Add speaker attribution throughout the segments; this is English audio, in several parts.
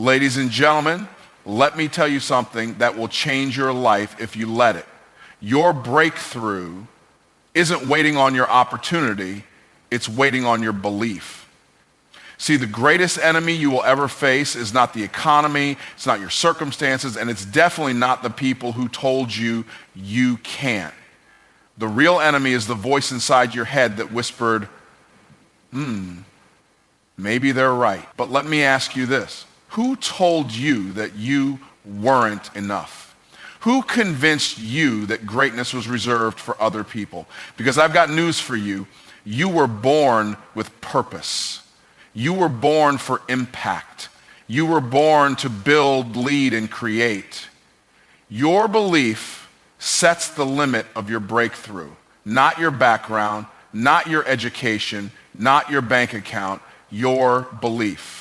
Speaker 1: Ladies and gentlemen, let me tell you something that will change your life if you let it. Your breakthrough isn't waiting on your opportunity, it's waiting on your belief. See, the greatest enemy you will ever face is not the economy, it's not your circumstances, and it's definitely not the people who told you you can't. The real enemy is the voice inside your head that whispered, maybe they're right. But let me ask you this. Who told you that you weren't enough? Who convinced you that greatness was reserved for other people? Because I've got news for you. You were born with purpose. You were born for impact. You were born to build, lead, and create. Your belief sets the limit of your breakthrough, not your background, not your education, not your bank account, your belief.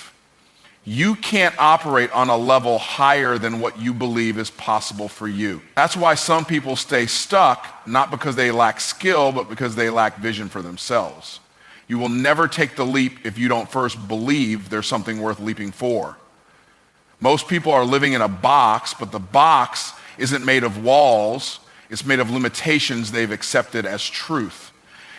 Speaker 1: You can't operate on a level higher than what you believe is possible for you. That's why some people stay stuck, not because they lack skill, but because they lack vision for themselves. You will never take the leap if you don't first believe there's something worth leaping for. Most people are living in a box, but the box isn't made of walls, it's made of limitations they've accepted as truth.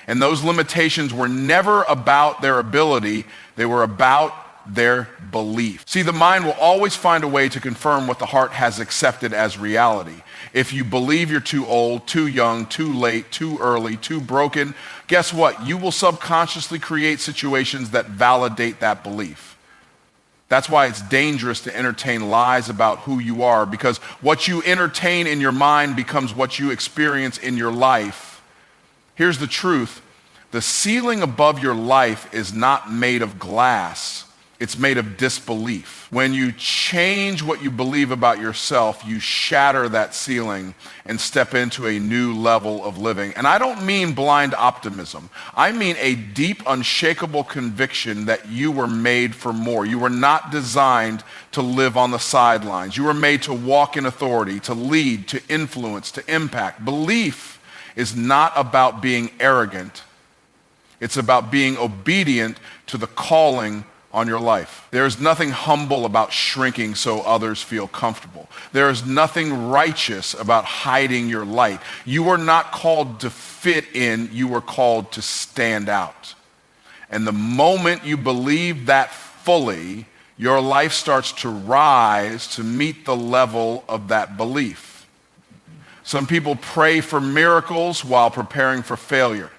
Speaker 1: And those limitations were never about their ability, they were about their belief. See, the mind will always find a way to confirm what the heart has accepted as reality. If you believe you're too old, too young, too late, too early, too broken, guess what? You will subconsciously create situations that validate that belief. That's why it's dangerous to entertain lies about who you are, because what you entertain in your mind becomes what you experience in your life. Here's the truth. The ceiling above your life is not made of glass. It's made of disbelief. When you change what you believe about yourself, you shatter that ceiling and step into a new level of living. And I don't mean blind optimism. I mean a deep, unshakable conviction that you were made for more. You were not designed to live on the sidelines. You were made to walk in authority, to lead, to influence, to impact. Belief is not about being arrogant. It's about being obedient to the calling on your life. There is nothing humble about shrinking so others feel comfortable. There is nothing righteous about hiding your light. You were not called to fit in, you were called to stand out. And the moment you believe that fully, your life starts to rise to meet the level of that belief. Some people pray for miracles while preparing for failure.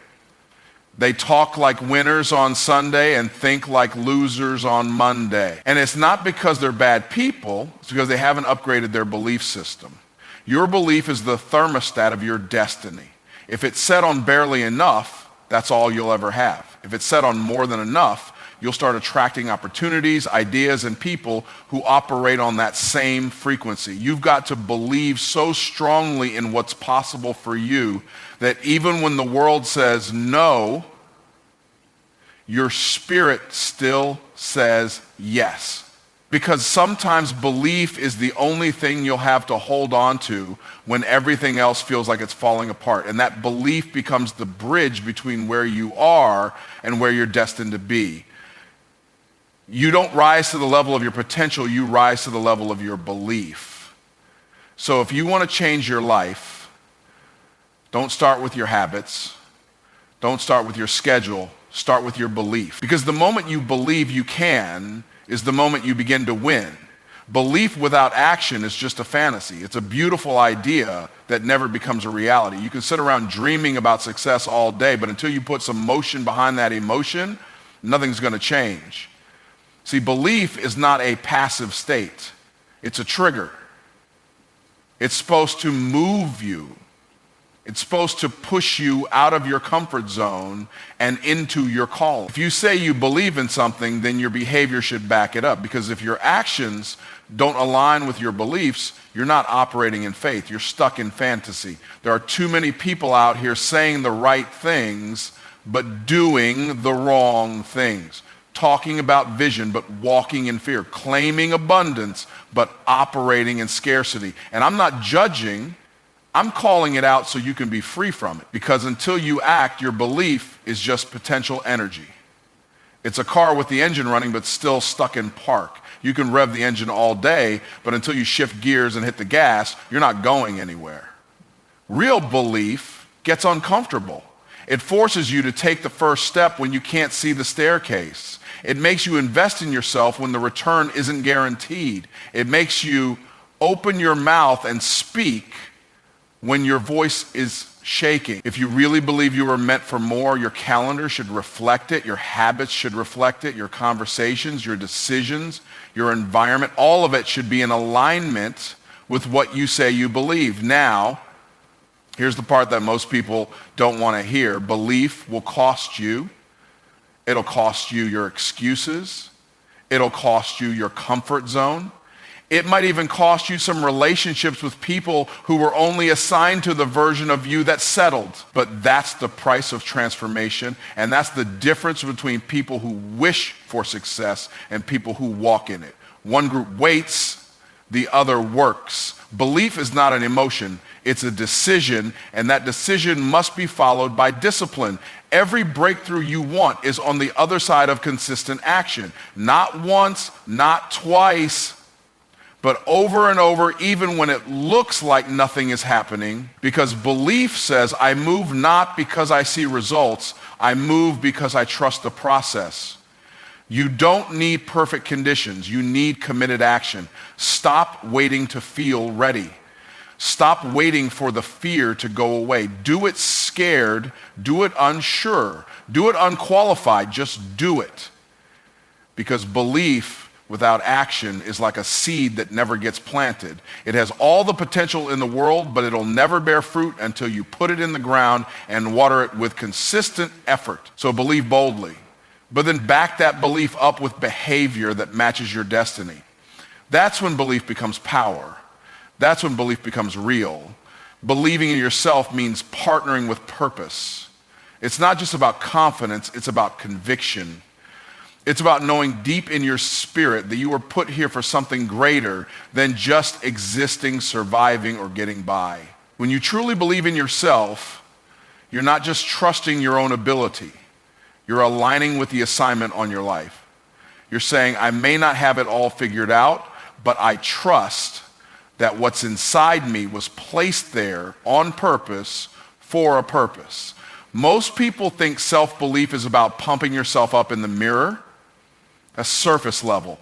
Speaker 1: They talk like winners on Sunday and think like losers on Monday. And it's not because they're bad people, it's because they haven't upgraded their belief system. Your belief is the thermostat of your destiny. If it's set on barely enough, that's all you'll ever have. If it's set on more than enough, you'll start attracting opportunities, ideas, and people who operate on that same frequency. You've got to believe so strongly in what's possible for you that even when the world says no, your spirit still says yes. Because sometimes belief is the only thing you'll have to hold on to when everything else feels like it's falling apart. And that belief becomes the bridge between where you are and where you're destined to be. You don't rise to the level of your potential, you rise to the level of your belief. So if you want to change your life, don't start with your habits. Don't start with your schedule. Start with your belief. Because the moment you believe you can is the moment you begin to win. Belief without action is just a fantasy. It's a beautiful idea that never becomes a reality. You can sit around dreaming about success all day, but until you put some motion behind that emotion, nothing's going to change. See, belief is not a passive state. It's a trigger. It's supposed to move you. It's supposed to push you out of your comfort zone and into your call. If you say you believe in something, then your behavior should back it up. Because if your actions don't align with your beliefs, you're not operating in faith. You're stuck in fantasy. There are too many people out here saying the right things, but doing the wrong things. Talking about vision, but walking in fear. Claiming abundance, but operating in scarcity. And I'm not judging. I'm calling it out so you can be free from it. Because until you act, your belief is just potential energy. It's a car with the engine running but still stuck in park. You can rev the engine all day, but until you shift gears and hit the gas, you're not going anywhere. Real belief gets uncomfortable. It forces you to take the first step when you can't see the staircase. It makes you invest in yourself when the return isn't guaranteed. It makes you open your mouth and speak when your voice is shaking. If you really believe you were meant for more, your calendar should reflect it, your habits should reflect it, your conversations, your decisions, your environment, all of it should be in alignment with what you say you believe. Now, here's the part that most people don't want to hear. Belief will cost you. It'll cost you your excuses. It'll cost you your comfort zone. It might even cost you some relationships with people who were only assigned to the version of you that settled. But that's the price of transformation, and that's the difference between people who wish for success and people who walk in it. One group waits, the other works. Belief is not an emotion, it's a decision, and that decision must be followed by discipline. Every breakthrough you want is on the other side of consistent action. Not once, not twice, but over and over, even when it looks like nothing is happening, because belief says, I move not because I see results, I move because I trust the process. You don't need perfect conditions, you need committed action. Stop waiting to feel ready. Stop waiting for the fear to go away. Do it scared, do it unsure, do it unqualified, just do it. Because belief without action is like a seed that never gets planted. It has all the potential in the world, but it'll never bear fruit until you put it in the ground and water it with consistent effort. So believe boldly, but then back that belief up with behavior that matches your destiny. That's when belief becomes power. That's when belief becomes real. Believing in yourself means partnering with purpose. It's not just about confidence, it's about conviction. It's about knowing deep in your spirit that you were put here for something greater than just existing, surviving, or getting by. When you truly believe in yourself, you're not just trusting your own ability. You're aligning with the assignment on your life. You're saying, I may not have it all figured out, but I trust that what's inside me was placed there on purpose for a purpose. Most people think self-belief is about pumping yourself up in the mirror. That's surface level.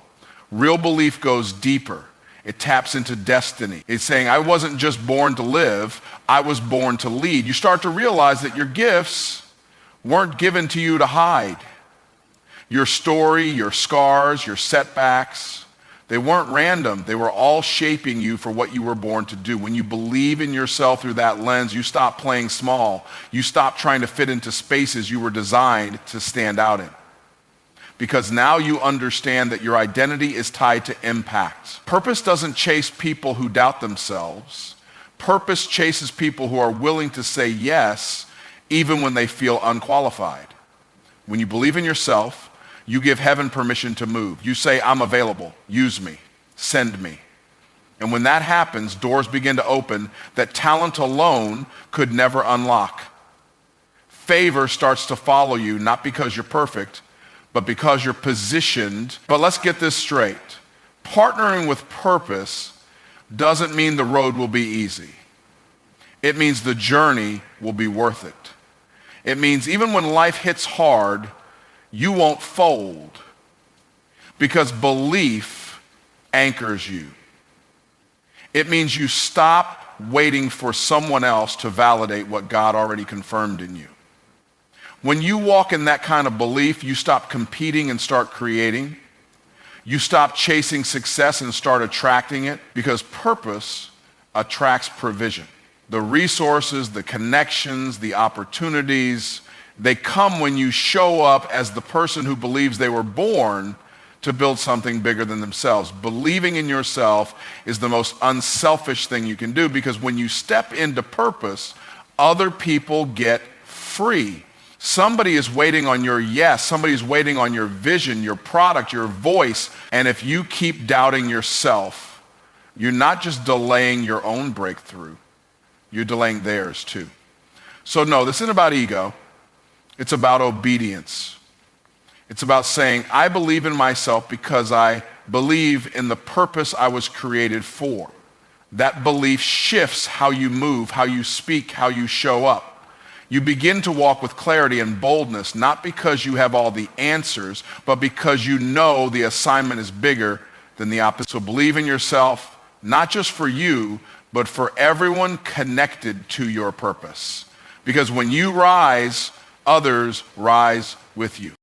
Speaker 1: Real belief goes deeper. It taps into destiny. It's saying, I wasn't just born to live, I was born to lead. You start to realize that your gifts weren't given to you to hide. Your story, your scars, your setbacks, they weren't random. They were all shaping you for what you were born to do. When you believe in yourself through that lens, you stop playing small. You stop trying to fit into spaces you were designed to stand out in. Because now you understand that your identity is tied to impact. Purpose doesn't chase people who doubt themselves. Purpose chases people who are willing to say yes, even when they feel unqualified. When you believe in yourself, you give heaven permission to move. You say, I'm available. Use me. Send me. And when that happens, doors begin to open that talent alone could never unlock. Favor starts to follow you, not because you're perfect, but because you're positioned. But let's get this straight. Partnering with purpose doesn't mean the road will be easy. It means the journey will be worth it. It means even when life hits hard, you won't fold, because belief anchors you. It means you stop waiting for someone else to validate what God already confirmed in you. When you walk in that kind of belief, you stop competing and start creating. You stop chasing success and start attracting it, because purpose attracts provision. The resources, the connections, the opportunities, they come when you show up as the person who believes they were born to build something bigger than themselves. Believing in yourself is the most unselfish thing you can do, because when you step into purpose, other people get free. Somebody is waiting on your yes. Somebody's waiting on your vision, your product, your voice. And if you keep doubting yourself, you're not just delaying your own breakthrough, you're delaying theirs too. So no, this isn't about ego. It's about obedience. It's about saying, I believe in myself because I believe in the purpose I was created for. That belief shifts how you move, how you speak, how you show up. You begin to walk with clarity and boldness, not because you have all the answers, but because you know the assignment is bigger than the opposite. So believe in yourself, not just for you, but for everyone connected to your purpose. Because when you rise, others rise with you.